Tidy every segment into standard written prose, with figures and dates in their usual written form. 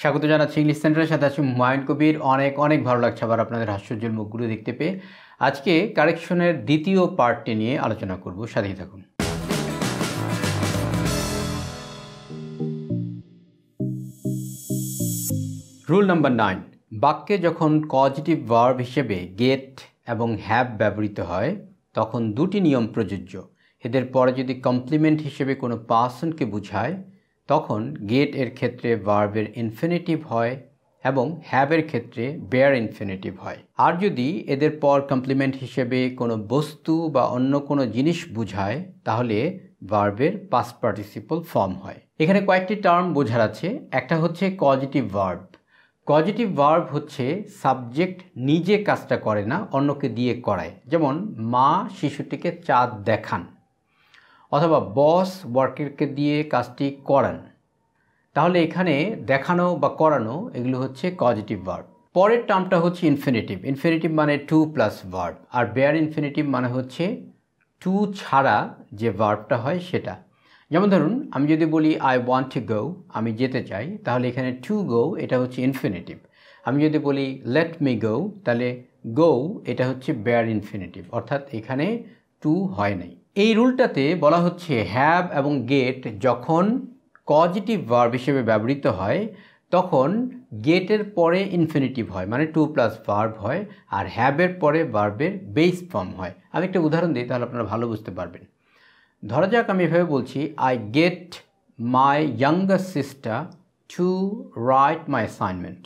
স্বাগত জানাচ্ছি ইংলিশ সেন্টারের সাথে আছি হুমায়ুন কবির। অনেক অনেক ভালো লাগছে আবার আপনাদের হাস্যোজ্জ্বল মুখগুলো দেখতে পেয়ে। আজকে কারেকশনের দ্বিতীয় পার্টটি নিয়ে আলোচনা করব, সাথেই থাকুন। রুল নাম্বার 9, বাক্যে যখন কজিটিভ ভার্ব হিসেবে গেট এবং হ্যাভ ব্যবহৃত হয় তখন দুটি নিয়ম প্রযোজ্য। এদের পরে যদি কমপ্লিমেন্ট হিসেবে কোনো পার্সনকে বোঝায় তখন গেট এর ক্ষেত্রে ভার্বের ইনফিনিটিভ হয় এবং হ্যাভের ক্ষেত্রে বেয়ার ইনফিনিটিভ হয়। আর যদি এদের পর কমপ্লিমেন্ট হিসেবে কোনো বস্তু বা অন্য কোনো জিনিস বোঝায় তাহলে ভার্বের পাস্ট পার্টিসিপল ফর্ম হয়। এখানে কয়েকটি টার্ম বোঝার আছে। একটা হচ্ছে কজিটিভ ভার্ব। কজিটিভ ভার্ব হচ্ছে সাবজেক্ট নিজে কাজটা করে না, অন্যকে দিয়ে করায়। যেমন মা শিশুটিকে চাঁদ দেখান, অথবা বস ওয়ার্কারকে দিয়ে কাজটি করান। তাহলে এখানে দেখানো বা করানো এগুলো হচ্ছে কজিটিভ ভার্ব। পরের টার্মটা হচ্ছে ইনফিনিটিভ। ইনফিনিটিভ মানে টু প্লাস ভার্ব, আর বেয়ার ইনফিনিটিভ মানে হচ্ছে টু ছাড়া যে ভার্বটা হয় সেটা। যেমন ধরুন আমি যদি বলি আই ওয়ান্ট টু গো, আমি যেতে চাই, তাহলে এখানে টু গো এটা হচ্ছে ইনফিনিটিভ। আমি যদি বলি লেট মি গো, তাহলে গো এটা হচ্ছে বেয়ার ইনফিনিটিভ, অর্থাৎ এখানে টু হয় নাই। এই রুলটাতে বলা হচ্ছে হ্যাভ এবং গেট যখন কজিটিভ ভার্ব হিসেবে ব্যবহৃত হয় তখন গেটের পরে ইনফিনিটিভ হয়, মানে টু প্লাস ভার্ব হয়, আর হ্যাভের পরে ভার্বের বেস ফর্ম হয়। আমি একটা উদাহরণ দিই, তাহলে আপনারা ভালো বুঝতে পারবেন। ধরা যাক আমি এভাবে বলছি I get my younger sister to write my assignment.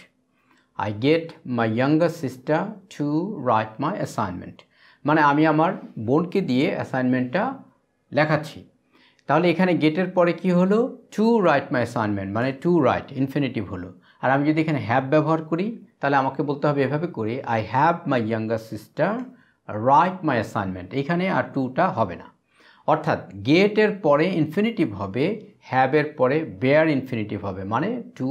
I get my younger sister to write my assignment, মানে আমি আমার বোনকে দিয়ে অ্যাসাইনমেন্টটা লেখাচ্ছি। তাহলে এখানে গেটের পরে কি হলো? টু রাইট মাই অ্যাসাইনমেন্ট, মানে টু রাইট ইনফিনিটিভ হলো। আর আমি যদি এখানে হ্যাভ ব্যবহার করি তাহলে আমাকে বলতে হবে এভাবে করে I have my younger sister right my assignment. এখানে আর টুটা হবে না, অর্থাৎ গেটের পরে ইনফিনিটিভ হবে, হ্যাভের পরে বেয়ার ইনফিনিটিভ হবে, মানে টু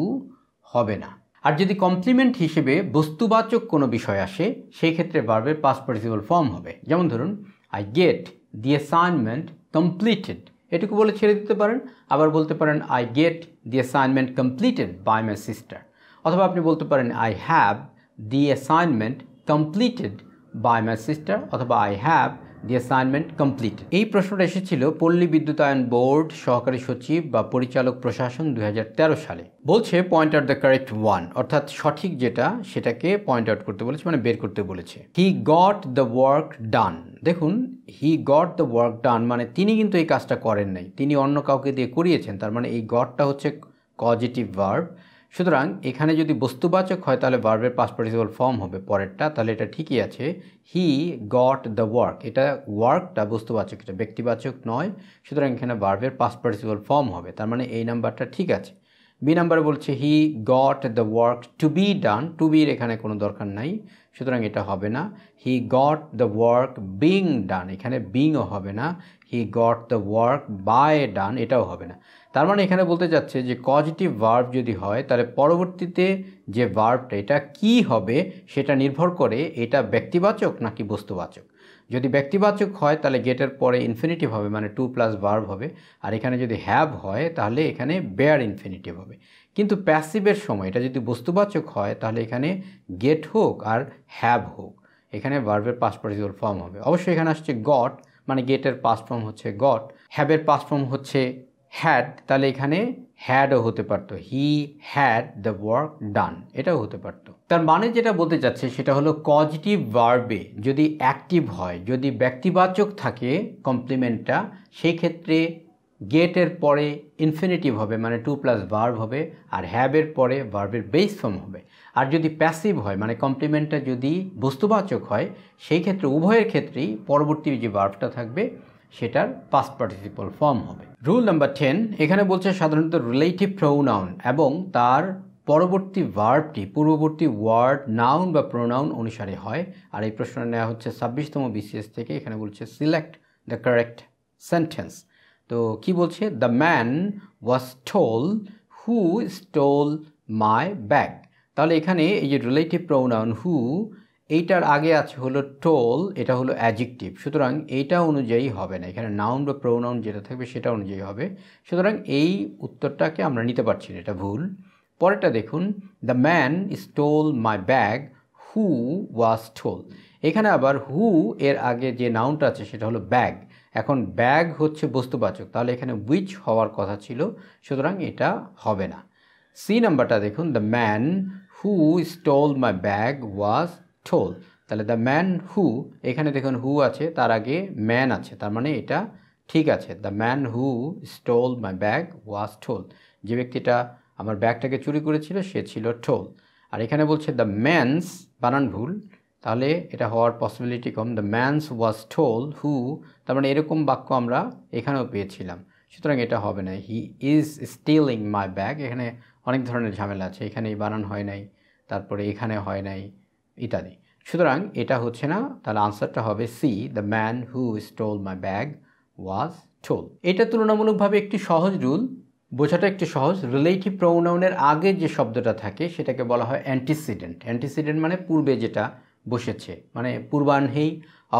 হবে না। আর যদি কমপ্লিমেন্ট হিসেবে বস্তুবাচক কোনো বিষয় আসে সেই ক্ষেত্রে ভার্বের পাস্ট পার্টিসিপল ফর্ম হবে। যেমন ধরুন I get the assignment completed, এটুকু বলে ছেড়ে দিতে পারেন। আবার বলতে পারেন I get the assignment completed by my sister, অথবা আপনি বলতে পারেন I have the assignment completed by my sister, অথবা I have the assignment completed. এই প্রশ্নটা এসেছিল পল্লী বিদ্যুতায়ন বোর্ড সহকারী সচিব বা পরিচালক প্রশাসন 2013 সালে। বলছে point out the correct one, অর্থাৎ সঠিক যেটা সেটাকে পয়েন্ট আউট করতে বলেছে, মানে বের করতে বলেছে। He got the work done. দেখুন he got the work done মানে তিনি কিন্তু এই কাজটা করেন নাই, তিনি অন্য কাউকে দিয়ে করিয়েছেন। তার মানে এই গটটা হচ্ছে কজিটিভ ভার্ব। সুতরাং এখানে যদি বস্তুবাচক হয় তাহলে ভার্বের পাস্ট পার্টিসিপল ফর্ম হবে পরেরটা, তাহলে এটা ঠিকই আছে। হি গট দ্য ওয়ার্ক, এটা ওয়ার্কটা বস্তুবাচক, এটা ব্যক্তিবাচক নয়। সুতরাং এখানে ভার্বের পাস্ট পার্টিসিপল ফর্ম হবে, তার মানে এই নাম্বারটা ঠিক আছে। বি নাম্বারে বলছে he got the work to be done, to বির এখানে কোনো দরকার নাই, সুতরাং এটা হবে না। He got the work being done, এখানে বিংও হবে না। He got the work by done, এটাও হবে না। তার মানে এখানে বলতে চাচ্ছে যে পজিটিভ ভার্ব যদি হয় তাহলে পরবর্তীতে যে ভার্বটা এটা কি হবে সেটা নির্ভর করে এটা ব্যক্তিবাচক নাকি বস্তুবাচক। যদি ব্যক্তিবাচক হয় তাহলে গেটের পরে ইনফিনিটিভ হবে, মানে টু প্লাস ভার্ব হবে। আর এখানে যদি হ্যাভ হয় তাহলে এখানে বেয়ার ইনফিনিটিভ হবে। কিন্তু প্যাসিভের সময় এটা যদি বস্তুবাচক হয় তাহলে এখানে গেট হোক আর হ্যাভ হোক, এখানে ভার্বের পাস্ট পার্টিসিপল ফর্ম হবে। অবশ্যই এখানে আসছে গট, মানে গেটের পাস্ট ফর্ম হচ্ছে গট, হ্যাভের পাস্ট ফর্ম হচ্ছে হ্যাড, তাহলে এখানে হ্যাডও হতে পারতো, হি হ্যাড দ্য ওয়ার্ক ডান, এটাও হতে পারতো। তার মানে যেটা বলতে চাচ্ছে সেটা হলো পজিটিভ ভার্বে যদি অ্যাক্টিভ হয়, যদি ব্যক্তিবাচক থাকে কমপ্লিমেন্টটা, সেই ক্ষেত্রে গেটের পরে ইনফিনিটিভ হবে, মানে টু প্লাস ভার্ব হবে, আর হ্যাভের পরে ভার্বের বেস ফর্ম হবে। আর যদি প্যাসিভ হয়, মানে কমপ্লিমেন্টটা যদি বস্তুবাচক হয়, সেই ক্ষেত্রে উভয়ের ক্ষেত্রেই পরবর্তী যে ভার্বটা থাকবে সেটার পাস্ট পার্টিসিপল ফর্ম হবে। রুল নাম্বার 10 এখানে বলছে সাধারণত রিলেটিভ প্রোনাউন এবং তার পরবর্তী ভার্বটি পূর্ববর্তী ওয়ার্ড নাউন বা প্রোনাউন অনুসারে হয়। আর এই প্রশ্নটা নেওয়া হচ্ছে 26তম BCS থেকে। এখানে বলছে সিলেক্ট দ্য কারেক্ট সেন্টেন্স। তো কি বলছে? The man was told who stole my bag. তাহলে এখানে এই যে রিলেটিভ প্রোনাউন হু, এইটার আগে আছে হলো টোল, এটা হলো অ্যাডজেক্টিভ, সুতরাং এইটা অনুযায়ী হবে না, এখানে নাউন বা প্রোনাউন যেটা থাকবে সেটা অনুযায়ী হবে। সুতরাং এই উত্তরটাকে আমরা নিতে পারছি না, এটা ভুল। পরেরটা দেখুন, the man stole my bag who was toll. এখানে আবার হু এর আগে যে নাউনটা আছে সেটা হলো ব্যাগ। এখন ব্যাগ হচ্ছে বস্তুবাচক, তাহলে এখানে উইচ হওয়ার কথা ছিল, সুতরাং এটা হবে না। সি নাম্বারটা দেখুন, the man who stole my bag was toll. তাহলে দ্য ম্যান হু, এখানে দেখুন হু আছে, তার আগে ম্যান আছে, তার মানে এটা ঠিক আছে। The man who stole my bag was toll, যে ব্যক্তিটা আমার ব্যাগটাকে চুরি করেছিল সে ছিল টোল। আর এখানে বলছে দ্য ম্যানস, বানান ভুল, তাহলে এটা হওয়ার পসিবিলিটি কম। The man's was told who, তার মানে এরকম বাক্য আমরা এখানেও পেয়েছিলাম, সুতরাং এটা হবে না। He is stealing my bag, এখানে অনেক ধরনের ঝামেলা আছে, এখানে বানান হয় নাই, তারপরে এখানে হয় নাই ইত্যাদি, সুতরাং এটা হচ্ছে না। তাহলে আনসারটা হবে C, the man who stole my bag was tall. এটা তুলনামূলকভাবে একটি সহজ রুল, বোঝাটা একটু সহজ। রিলেটিভ প্রোনাউনের আগে যে শব্দটা থাকে সেটাকে বলা হয় অ্যান্টিসিডেন্ট। অ্যান্টিসিডেন্ট মানে পূর্বে যেটা বসেছে, মানে পূর্বাহ্নেই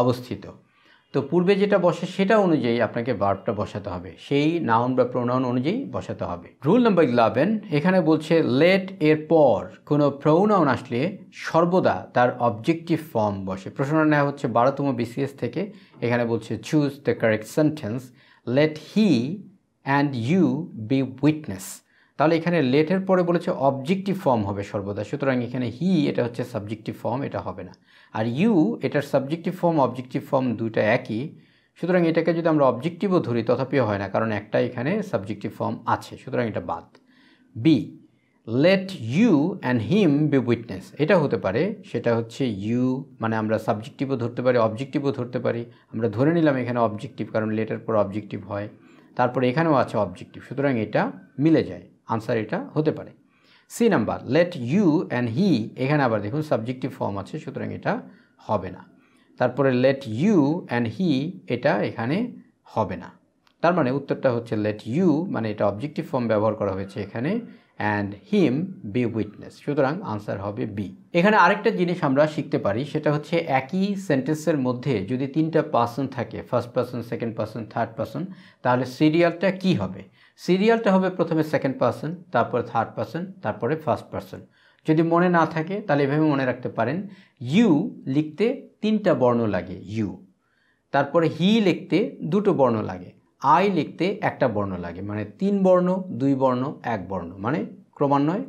অবস্থিত। তো পূর্বে যেটা বসে সেটা অনুযায়ী আপনাকে ভার্বটা বসাতে হবে, সেই নাউন বা প্রোনাউন অনুযায়ী বসাতে হবে। রুল নাম্বার 11, এখানে বলছে লেট এর পর কোনো প্রোনাউন আসলে সর্বদা তার অবজেক্টিভ ফর্ম বসে। প্রশ্নটা নেওয়া হচ্ছে 12তম BCS থেকে। এখানে বলছে choose the correct sentence, let he and you be witness. তাহলে এখানে লেটের পরে বলেছে অবজেক্টিভ ফর্ম হবে সর্বদা, সুতরাং এখানে হি এটা হচ্ছে সাবজেক্টিভ ফর্ম, এটা হবে না। আর ইউ এটার সাবজেক্টিভ ফর্ম অবজেক্টিভ ফর্ম দুইটা একই, সুতরাং এটাকে যদি আমরা অবজেক্টিভও ধরি তথাপিও হয় না, কারণ একটা এখানে সাবজেক্টিভ ফর্ম আছে, সুতরাং এটা বাদ। B, let you and him be witness, এটা হতে পারে, সেটা হচ্ছে ইউ, মানে আমরা সাবজেক্টিভও ধরতে পারি অবজেক্টিভও ধরতে পারি। আমরা ধরে নিলাম এখানে অবজেক্টিভ, কারণ লেটের পর অবজেক্টিভ হয়, তারপরে এখানেও আছে অবজেক্টিভ, সুতরাং এটা মিলে যায়, আনসার এটা হতে পারে। C number, let you and he, এখানে আবার দেখুন সাবজেক্টিভ ফর্ম আছে, সুতরাং এটা হবে না। তারপরে লেট ইউ অ্যান্ড হি, এটা এখানে হবে না। তার মানে উত্তরটা হচ্ছে লেট ইউ, মানে এটা অবজেক্টিভ ফর্ম ব্যবহার করা হয়েছে এখানে, অ্যান্ড হিম বি উইটনেস, সুতরাং আনসার হবে বি। এখানে আরেকটা জিনিস আমরা শিখতে পারি, সেটা হচ্ছে একই সেন্টেন্সের মধ্যে যদি তিনটা পার্সন থাকে, first person, second person, third person, তাহলে সিরিয়ালটা কি হবে? সিরিয়ালটা হবে প্রথমে সেকেন্ড পার্সন, তারপরে থার্ড পার্সন, তারপরে ফার্স্ট পার্সন। যদি মনে না থাকে তাহলে এভাবে মনে রাখতে পারেন, ইউ লিখতে তিনটা বর্ণ লাগে ইউ, তারপরে হি লিখতে দুটো বর্ণ লাগে, আই লিখতে একটা বর্ণ লাগে, মানে 3 বর্ণ 2 বর্ণ 1 বর্ণ, মানে ক্রমান্বয়ে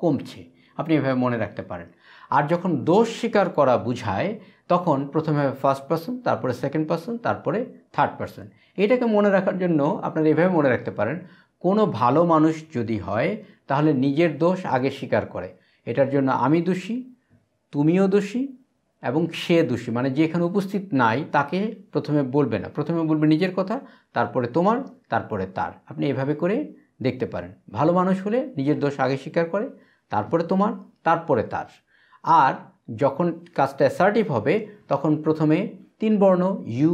কমছে। আপনি এভাবে মনে রাখতে পারেন। আর যখন দোষ স্বীকার করা বোঝায় তখন প্রথমে হবে ফার্স্ট পার্সন, তারপরে সেকেন্ড পার্সন, তারপরে থার্ড পার্সন। এটাকে মনে রাখার জন্য আপনারা এভাবে মনে রাখতে পারেন, কোনো ভালো মানুষ যদি হয় তাহলে নিজের দোষ আগে স্বীকার করে। এটার জন্য আমি দোষী, তুমিও দোষী এবং সে দোষী, মানে যে এখানে উপস্থিত নাই তাকে প্রথমে বলবে না, প্রথমে বলবে নিজের কথা, তারপরে তোমার, তারপরে তার। আপনি এভাবে করে দেখতে পারেন। ভালো মানুষ হলে নিজের দোষ আগে স্বীকার করে, তারপরে তোমার, তারপরে তার। আর যখন কাজটা অ্যাসার্টিভ হবে তখন প্রথমে 3 বর্ণ ইউ,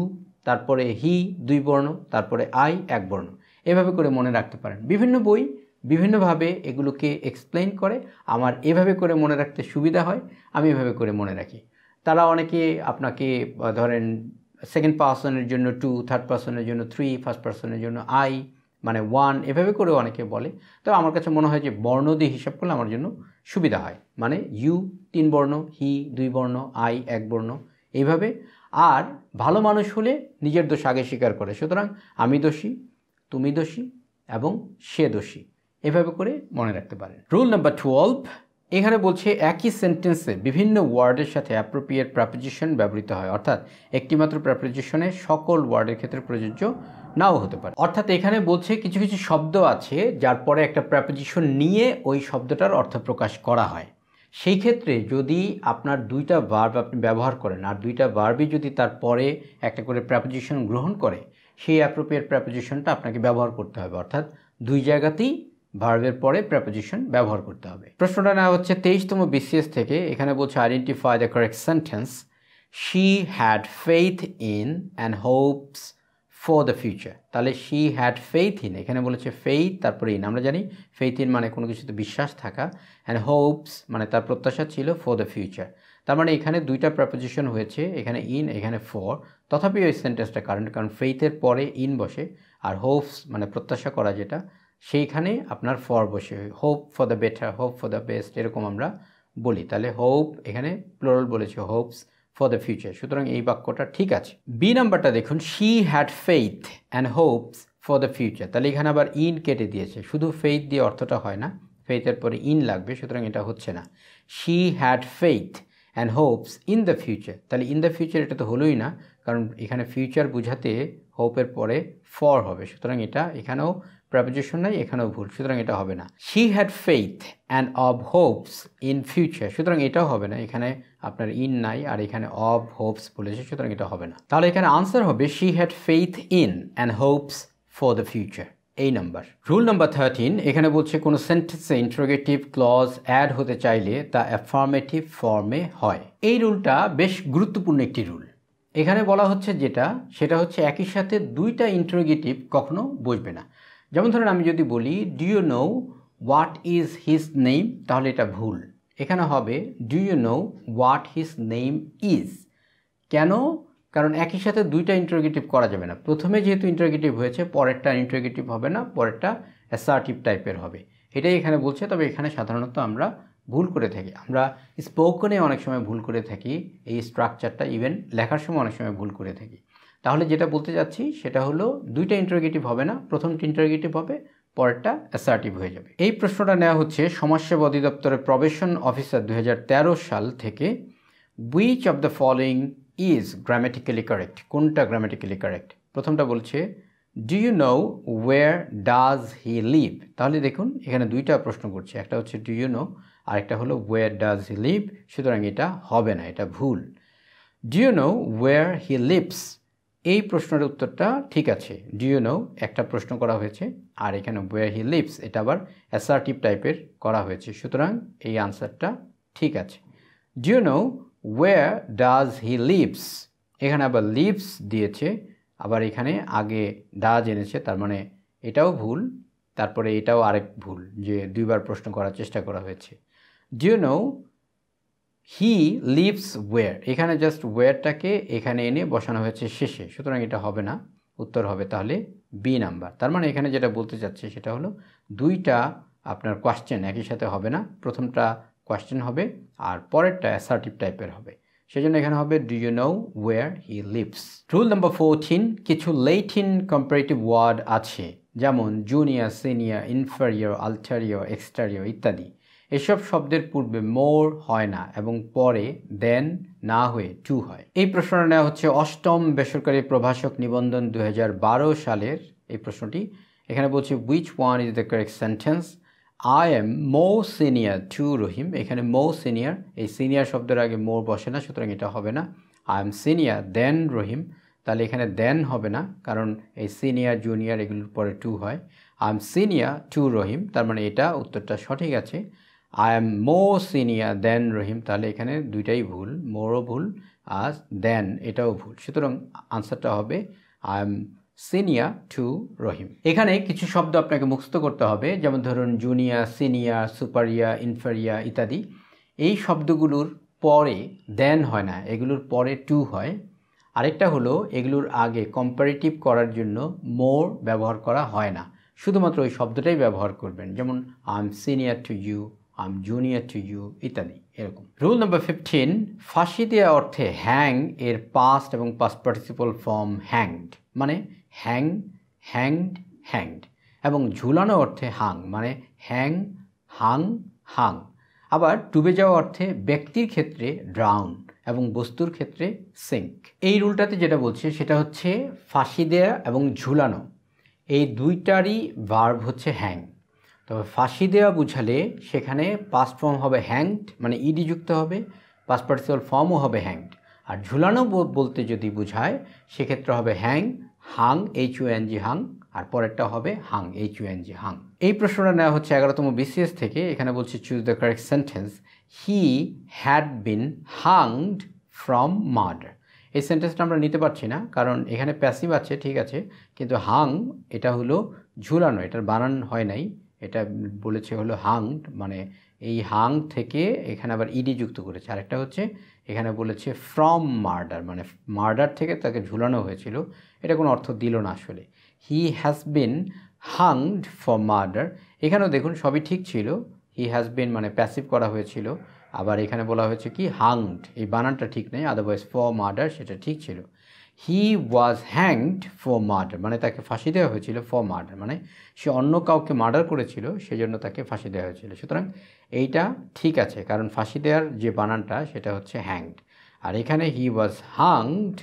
তারপরে হি 2 বর্ণ, তারপরে আই 1 বর্ণ। এভাবে করে মনে রাখতে পারেন। বিভিন্ন বই বিভিন্নভাবে এগুলোকে এক্সপ্লেইন করে, আমার এভাবে করে মনে রাখতে সুবিধা হয়, আমি এভাবে করে মনে রাখি। তারা অনেকে আপনাকে ধরেন সেকেন্ড পার্সনের জন্য 2, থার্ড পার্সনের জন্য 3, ফার্স্ট পার্সনের জন্য আই মানে 1, এভাবে করে অনেকে বলে। তো আমার কাছে মনে হয় যে বর্ণ দিয়ে হিসাব করলে আমার জন্য সুবিধা হয়, মানে ইউ 3 বর্ণ, হি 2 বর্ণ, আই 1 বর্ণ, এইভাবে। আর ভালো মানুষ হলে নিজের দোষ আগে স্বীকার করে, সুতরাং আমি দোষী, তুমি দোষী এবং সে দোষী, এভাবে করে মনে রাখতে পারেন। রুল নাম্বার 12, এখানে বলছে একই সেন্টেন্সে বিভিন্ন ওয়ার্ডের সাথে অ্যাপ্রোপ্রিয়েট প্রেপোজিশন ব্যবহৃত হয়, অর্থাৎ একটিমাত্র প্রেপোজিশনে সকল ওয়ার্ডের ক্ষেত্রে প্রযোজ্য নাও হতে পারে। অর্থাৎ এখানে বলছে কিছু কিছু শব্দ আছে যার পরে একটা প্রেপোজিশন নিয়ে ওই শব্দটার অর্থ প্রকাশ করা হয়। সেই ক্ষেত্রে যদি আপনার 2টা ভার্ব আপনি ব্যবহার করেন আর 2টা ভার্বই যদি তারপরে একটা করে প্রেপোজিশন গ্রহণ করে, সেই অ্যাপ্রোপ্রিয়েট প্রেপোজিশনটা আপনাকে ব্যবহার করতে হবে, অর্থাৎ 2 জায়গাতেই ভার্বের পরে প্রেপোজিশন ব্যবহার করতে হবে। প্রশ্নটা নেওয়া হচ্ছে 23তম BCS থেকে। এখানে বলছে identify the correct sentence, she had faith in and Hopes for the future. তাহলে শি হ্যাড ফেইথ ইন, এখানে বলেছে ফেইথ তারপরে ইন। আমরা জানি ফেইথ ইন মানে কোনো কিছুতে বিশ্বাস থাকা, অ্যান্ড হোপস মানে তার প্রত্যাশা ছিল ফর দ্য ফিউচার। তার মানে এখানে 2টা প্রেপোজিশন হয়েছে, এখানে ইন, এখানে ফর। তথাপি ওই সেন্টেন্সটা কারণ ফেইথের পরে ইন বসে, আর হোপস মানে প্রত্যাশা করা যেটা, সেইখানে আপনার ফর বসে, hope for the better, hope for the best এরকম আমরা বলি। তাহলে হোপ এখানে প্লুরাল বলেছে, হোপস ফর দ্য ফিউচার, সুতরাং এই বাক্যটা ঠিক আছে। বি নাম্বারটা দেখুন, she had faith and Hopes for the future. তাহলে এখানে আবার ইন কেটে দিয়েছে, শুধু ফেইথ দিয়ে অর্থটা হয় না, ফেইথের পরে ইন লাগবে, সুতরাং এটা হচ্ছে না। She had faith and Hopes in the future, তাহলে ইন দ্য ফিউচার এটা তো হলোই না, কারণ এখানে ফিউচার বোঝাতে হোপের পরে ফর হবে, সুতরাং এটা এখানেও প্রেপোজিশন নাই, এখানেও ভুল, সুতরাং এটা হবে না। She had faith and of Hopes in future, সুতরাং এটাও হবে না, এখানে আপনার ইন নাই আর এখানে অব হোপস বলেছে, সুতরাং এটা হবে না। তাহলে এখানে আনসার হবে she had faith in and Hopes for the future, এই নাম্বার। রুল নাম্বার 13, এখানে বলছে কোনো সেন্টেন্সে ইন্টারোগেটিভ ক্লজ অ্যাড হতে চাইলে তা অ্যাফার্মেটিভ ফর্মে হয়। এই রুলটা বেশ গুরুত্বপূর্ণ একটি রুল। এখানে বলা হচ্ছে যেটা, সেটা হচ্ছে একই সাথে দুইটা ইন্টারোগেটিভ কখনো বসবে না। যেমন ধরেন আমি যদি বলি do you know what is his name, তাহলে এটা ভুল। এখানে হবে do you know what his name is. কেন? কারণ একই সাথে দুইটা ইন্টারোগেটিভ করা যাবে না। প্রথমে যেহেতু ইন্টারোগেটিভ হয়েছে, পরেরটা ইন্টারোগেটিভ হবে না, পরেরটা অ্যাসার্টিভ টাইপের হবে, এটাই এখানে বলছে। তবে এখানে সাধারণত আমরা ভুল করে থাকি, আমরা স্পোকনে অনেক সময় ভুল করে থাকি, এই স্ট্রাকচারটা ইভেন লেখার সময় অনেক সময় ভুল করে থাকি। তাহলে যেটা বলতে যাচ্ছি সেটা হলো দুইটা ইন্টারোগেটিভ হবে না, প্রথমটা ইন্টারোগেটিভ হবে, পরেরটা অ্যাসার্টিভ হয়ে যাবে। এই প্রশ্নটা নেওয়া হচ্ছে সমাজসেবা অধিদপ্তরের প্রবেশন অফিসার 2013 সাল থেকে। Which of the following is grammatically correct, কোনটা গ্রামেটিক্যালি কারেক্ট? প্রথমটা বলছে do you know where does he live. তাহলে দেখুন এখানে দুইটা প্রশ্ন করছে, একটা হচ্ছে ডু ইউ নো আর একটা হলো ওয়্যার ডাজ হি লিভ, সুতরাং এটা হবে না, এটা ভুল। Do you know where he lives, এই প্রশ্নের উত্তরটা ঠিক আছে। ডু ইউ নো একটা প্রশ্ন করা হয়েছে, আর এখানে ওয়্যার হি লিভস এটা আবার অ্যাসার্টিভ টাইপের করা হয়েছে, সুতরাং এই আনসারটা ঠিক আছে। Do you know where does he lives, এখানে আবার লিভস দিয়েছে, আবার এখানে আগে ডাজ এনেছে, তার মানে এটাও ভুল, তারপরে এটাও আরেক ভুল, যে দুইবার প্রশ্ন করার চেষ্টা করা হয়েছে। Do you know he lives where, এখানে জাস্ট ওয়্যারটাকে এখানে এনে বসানো হয়েছে শেষে, সুতরাং এটা হবে না, উত্তর হবে তাহলে বি নাম্বার। তার মানে এখানে যেটা বলতে চাচ্ছে সেটা হলো দুইটা আপনার কোয়েশ্চেন একই সাথে হবে না, প্রথমটা কোয়েশ্চেন হবে আর পরেরটা অ্যাসার্টিভ টাইপের হবে, সেজন্য এখানে হবে do you know where he lives. Rule number 14, কিছু লেটিন কম্পারেটিভ ওয়ার্ড আছে, যেমন junior, senior, inferior, ulterior, exterior ইত্যাদি। এসব শব্দের পূর্বে মোর হয় না এবং পরে দেন না হয়ে টু হয়। এই প্রশ্নটা নেওয়া হচ্ছে অষ্টম বেসরকারি প্রভাষক নিবন্ধন 2012 সালের এই প্রশ্নটি। এখানে বলছে which one is the correct sentence. I am more senior to Rahim, এখানে মোর সিনিয়র, এই সিনিয়র শব্দের আগে মোর বসে না, সুতরাং এটা হবে না। আই এম সিনিয়র দেন রহিম, তাহলে এখানে দেন হবে না, কারণ এই সিনিয়র জুনিয়র এগুলোর পরে টু হয়। আই এম সিনিয়র টু রহিম, তার মানে এটা উত্তরটা সঠিক আছে। আই এম মোর সিনিয়র দেন রহিম, তাহলে এখানে দুইটাই ভুল, মোরও ভুল আর দেন এটাও ভুল, সুতরাং আনসারটা হবে I am senior to Rahim. এখানে কিছু শব্দ আপনাকে মুখস্থ করতে হবে, যেমন ধরুন জুনিয়র, সিনিয়র, সুপারিয়র, ইনফেরিয়র ইত্যাদি। এই শব্দগুলোর পরে দেন হয় না, এগুলোর পরে টু হয়। আরেকটা হলো এগুলোর আগে কম্পারেটিভ করার জন্য মোর ব্যবহার করা হয় না, শুধুমাত্র ওই শব্দটাই ব্যবহার করবেন, যেমন I am senior to you, I am junior to you ইত্যাদি এরকম। রুল নাম্বার 15, ফাঁসি দেওয়া অর্থে হ্যাং এর পাস্ট এবং পাস্ট পার্টিসিপল ফর্ম হ্যাংড, মানে হ্যাং, হ্যাংড, হ্যাংড, এবং ঝুলানো অর্থে হাং, মানে হ্যাং, হাং, হাং। আবার ডুবে যাওয়া অর্থে ব্যক্তির ক্ষেত্রে ড্রাউন এবং বস্তুর ক্ষেত্রে সিঙ্ক। এই রুলটাতে যেটা বলছে সেটা হচ্ছে ফাঁসি দেয়া এবং ঝুলানো এই দুইটারই ভার্ব হচ্ছে হ্যাং। তবে ফাঁসি দেওয়া বুঝালে সেখানে পাস্ট ফর্ম হবে হ্যাংড, মানে ইডি যুক্ত হবে, পাস্ট পার্টিসিপল ফর্মও হবে হ্যাংড। আর ঝুলানো বলতে যদি বোঝায় সেক্ষেত্রে হবে হ্যাং, হাং, HUNG হাং, আর পরেরটা হবে হাং, HUNG হাং। এই প্রশ্নটা নেওয়া হচ্ছে 11তম BCS থেকে। এখানে বলছে choose the correct sentence. He had been hanged from murder. এই সেন্টেন্সটা আমরা নিতে পারছি না, কারণ এখানে প্যাসিভ আছে, ঠিক আছে, কিন্তু হাং এটা হলো ঝুলানো, এটার বানান হয় নাই, এটা বলেছে হলো হাংড, মানে এই হাং থেকে এখানে আবার ইডি যুক্ত করেছে। আরেকটা হচ্ছে এখানে বলেছে ফ্রম মার্ডার, মানে মার্ডার থেকে তাকে ঝুলানো হয়েছিল, এটা কোনো অর্থ দিল না আসলে। He has been hanged for murder, এখানেও দেখুন সবই ঠিক ছিল, হি হ্যাজ বিন মানে প্যাসিভ করা হয়েছিল, আবার এখানে বলা হয়েছে কি হাংড, এই বানানটা ঠিক নেই, আদারওয়াইজ ফর মার্ডার সেটা ঠিক ছিল। হি ওয়াজ হ্যাংড ফর মার্ডার মানে তাকে ফাঁসি দেওয়া হয়েছিল, ফর মার্ডার মানে সে অন্য কাউকে মার্ডার করেছিল সেজন্য তাকে ফাঁসি দেওয়া হয়েছিল। সুতরাং এইটা ঠিক আছে, কারণ ফাঁসি দেওয়ার যে বানানটা সেটা হচ্ছে হ্যাংড। আর এখানে হি ওয়াজ হাংড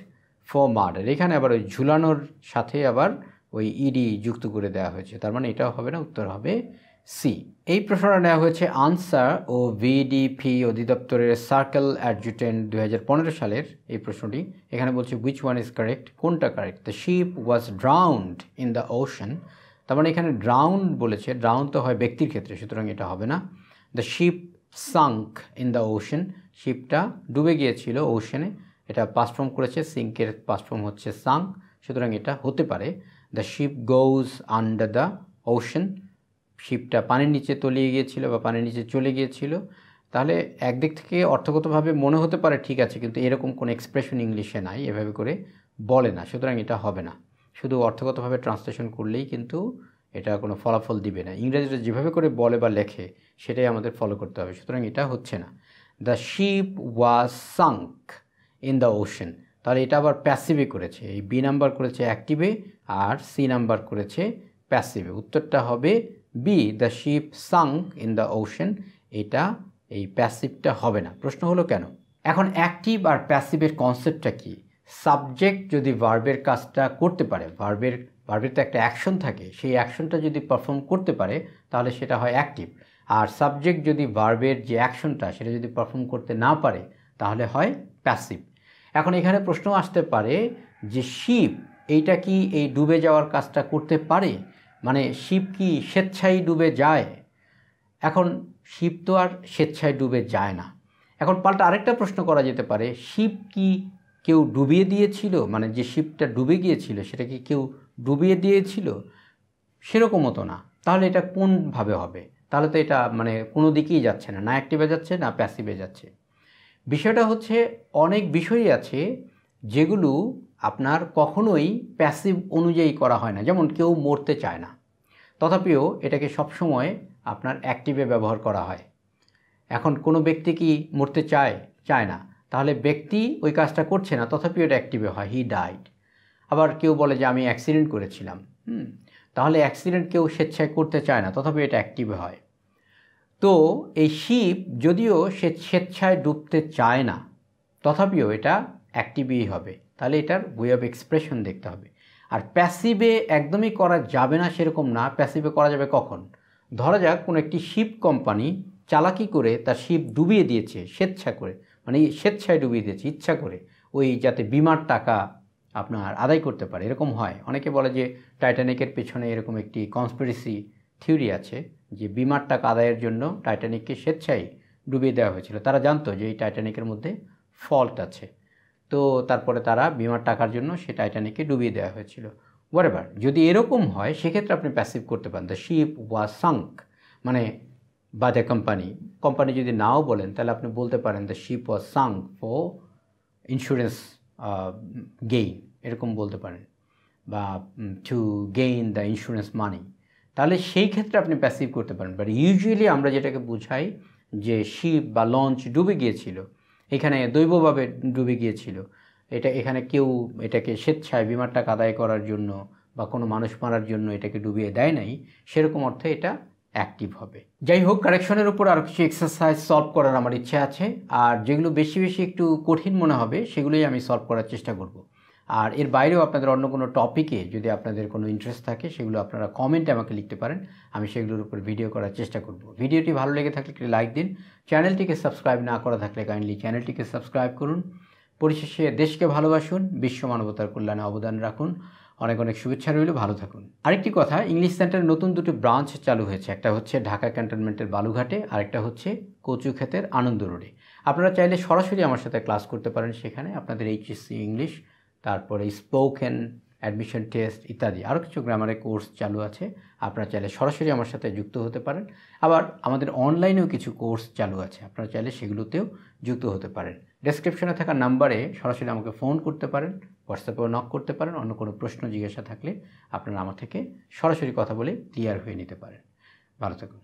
ফর মার্ডার, এখানে আবার ওই ঝুলানোর সাথে আবার ওই ইডি যুক্ত করে দেওয়া হয়েছে, তার মানে এটাও হবে না, উত্তর হবে সি। এই প্রশ্নটা নেওয়া হয়েছে আনসার ও ভিডিপি অধিদপ্তরের সার্কেল অ্যাডজুটেন্ট 2015 সালের এই প্রশ্নটি। এখানে বলছে হুইচ ওয়ান ইজ কারেক্ট, কোনটা correct. The ship was drowned in the ocean, তার মানে এখানে ড্রাউন্ড বলেছে, ড্রাউন তো হয় ব্যক্তির ক্ষেত্রে, সুতরাং এটা হবে না। The ship sunk in the ocean, শিপটা ডুবে গিয়েছিল ওশানে, এটা পাস্ট ফর্ম করেছে, সিঙ্কের পাস্ট ফর্ম হচ্ছে সাঙ্ক, সুতরাং এটা হতে পারে। The ship goes under the ocean, শিপটা পানির নিচে তলিয়ে গিয়েছিল বা পানির নিচে চলে গিয়েছিল। তাহলে একদিক থেকে অর্থগতভাবে মনে হতে পারে ঠিক আছে, কিন্তু এরকম কোনো এক্সপ্রেশন ইংলিশে নাই, এভাবে করে বলে না, সুতরাং এটা হবে না। শুধু অর্থগতভাবে ট্রান্সলেশন করলেই কিন্তু এটা কোনো ফলাফল দিবে না, ইংরেজিতে যেভাবে করে বলে বা লেখে সেটাই আমাদের ফলো করতে হবে, সুতরাং এটা হচ্ছে না। The ship was sunk in the ocean, তাহলে এটা আবার প্যাসিভে করেছে, এই বি নাম্বার করেছে অ্যাক্টিভে আর সি নাম্বার করেছে প্যাসিভে, উত্তরটা হবে B, the ship sunk in the ocean, এটা এই প্যাসিভটা হবে না। প্রশ্ন হলো কেন? এখন অ্যাক্টিভ আর প্যাসিভের কনসেপ্টটা কি? সাবজেক্ট যদি ভার্বের কাজটা করতে পারে, ভার্বের তো একটা অ্যাকশন থাকে, সেই অ্যাকশনটা যদি পারফর্ম করতে পারে তাহলে সেটা হয় অ্যাক্টিভ, আর সাবজেক্ট যদি ভার্বের যে অ্যাকশনটা সেটা যদি পারফর্ম করতে না পারে তাহলে হয় প্যাসিভ। এখন এখানে প্রশ্ন আসতে পারে যে শিপ এইটা কি এই ডুবে যাওয়ার কাজটা করতে পারে, মানে শিপ কি স্বেচ্ছায় ডুবে যায়? এখন শিপ তো আর স্বেচ্ছায় ডুবে যায় না। এখন পাল্টা আরেকটা প্রশ্ন করা যেতে পারে, শিপ কি কেউ ডুবিয়ে দিয়েছিল, মানে যে শিপটা ডুবে গিয়েছিল সেটা কি কেউ ডুবিয়ে দিয়েছিল? সেরকমও তো না, তাহলে এটা কোনভাবে হবে? তাহলে তো এটা মানে কোনো দিকেই যাচ্ছে না, না অ্যাক্টিভে যাচ্ছে না প্যাসিভে যাচ্ছে। বিষয়টা হচ্ছে অনেক বিষয়ই আছে যেগুলো আপনার কখনোই প্যাসিভ অনুযায়ী করা হয় না, যেমন কেউ মরতে চায় না, তথাপিও এটাকে সবসময় আপনার অ্যাক্টিভে ব্যবহার করা হয়। এখন কোনো ব্যক্তি কি মরতে চায় না, তাহলে ব্যক্তি ওই কাজটা করছে না, তথাপিও এটা অ্যাক্টিভে হয়, হি ডাইড। আবার কেউ বলে যে আমি অ্যাক্সিডেন্ট করেছিলাম, তাহলে অ্যাক্সিডেন্ট কেউ স্বেচ্ছায় করতে চায় না, তথাপি এটা অ্যাক্টিভে হয়। তো এই শিপ যদিও সে স্বেচ্ছায় ডুবতে চায় না, তথাপিও এটা অ্যাক্টিভই হবে, তাহলে এটার ওয়ে অফ এক্সপ্রেশন দেখতে হবে। আর প্যাসিভে একদমই করা যাবে না সেরকম না, প্যাসিভে করা যাবে কখন? ধরা যাক কোনো একটি শিপ কোম্পানি চালাকি করে তার শিপ ডুবিয়ে দিয়েছে স্বেচ্ছা করে, মানে স্বেচ্ছায় ডুবিয়ে দিয়েছে ইচ্ছা করে, ওই যাতে বিমার টাকা আপনার আদায় করতে পারে, এরকম হয়। অনেকে বলে যে টাইটানিকের পেছনে এরকম একটি কনস্পিরেসি থিওরি আছে যে বিমার টাকা আদায়ের জন্য টাইটানিককে স্বেচ্ছায় ডুবিয়ে দেওয়া হয়েছিল, তারা জানতো যে এই টাইটানিকের মধ্যে ফল্ট আছে, তো তারপরে তারা বিমার টাকার জন্য সে টাইটানিককে ডুবিয়ে দেওয়া হয়েছিল। হোয়াটএভার, যদি এরকম হয় সেক্ষেত্রে আপনি প্যাসিভ করতে পারেন, দ্য শিপ ওয়াজ সাঙ্ক, মানে বা দ্য কোম্পানি যদি নাও বলেন তাহলে আপনি বলতে পারেন the ship was sunk for insurance gain, এরকম বলতে পারেন, বা টু গেইন দ্য ইন্স্যুরেন্স মানি, তাহলে সেই ক্ষেত্রে আপনি প্যাসিভ করতে পারেন। বাট ইউজুয়ালি আমরা যেটাকে বুঝাই যে শিপ বা লঞ্চ ডুবে গিয়েছিল, এখানে দৈবভাবে ডুবে গিয়েছিল, এখানে কেউ এটাকে স্বেচ্ছায় বিমার টাকা আদায় করার জন্য বা কোনো মানুষ মারার জন্য এটাকে ডুবিয়ে দেয় নাই, সেরকম অর্থে এটা অ্যাক্টিভ হবে। যাই হোক, কারেকশনের উপর আরও কিছু এক্সারসাইজ সলভ করার আমার ইচ্ছা আছে, আর যেগুলো বেশি একটু কঠিন মনে হবে সেগুলোই আমি সলভ করার চেষ্টা করব। আর এর বাইরেও আপনাদের অন্য কোনো টপিকে যদি আপনাদের কোনো ইন্টারেস্ট থাকে সেগুলো আপনারা কমেন্টে আমাকে লিখতে পারেন, আমি সেগুলোর উপর ভিডিও করার চেষ্টা করব। ভিডিওটি ভালো লেগে থাকলে একটি লাইক দিন, চ্যানেলটিকে সাবস্ক্রাইব না করা থাকলে কাইন্ডলি চ্যানেলটিকে সাবস্ক্রাইব করুন। পরিশেষে দেশকে ভালোবাসুন, বিশ্ব মানবতার কল্যাণে অবদান রাখুন। অনেক শুভেচ্ছা রইল, ভালো থাকুন। আরেকটি কথা, ইংলিশ সেন্টারের নতুন দুটি ব্রাঞ্চ চালু হয়েছে, একটা হচ্ছে ঢাকা ক্যান্টনমেন্টের বালুঘাটে, আরেকটা হচ্ছে কচুক্ষেতের আনন্দ রোডে। আপনারা চাইলে সরাসরি আমার সাথে ক্লাস করতে পারেন সেখানে, আপনাদের এইচএসসি ইংলিশ, তারপরে স্পোকেন, অ্যাডমিশন টেস্ট ইত্যাদি আরও কিছু গ্রামারের কোর্স চালু আছে, আপনারা চাইলে সরাসরি আমার সাথে যুক্ত হতে পারেন। আবার আমাদের অনলাইনেও কিছু কোর্স চালু আছে, আপনারা চাইলে সেগুলোতেও যুক্ত হতে পারেন। ডেসক্রিপশনে থাকা নাম্বারে সরাসরি আমাকে ফোন করতে পারেন, হোয়াটসঅ্যাপেও নক করতে পারেন। অন্য কোনো প্রশ্ন জিজ্ঞাসা থাকলে আপনারা আমার থেকে সরাসরি কথা বলে ক্লিয়ার হয়ে নিতে পারেন। ভালো থাকুন।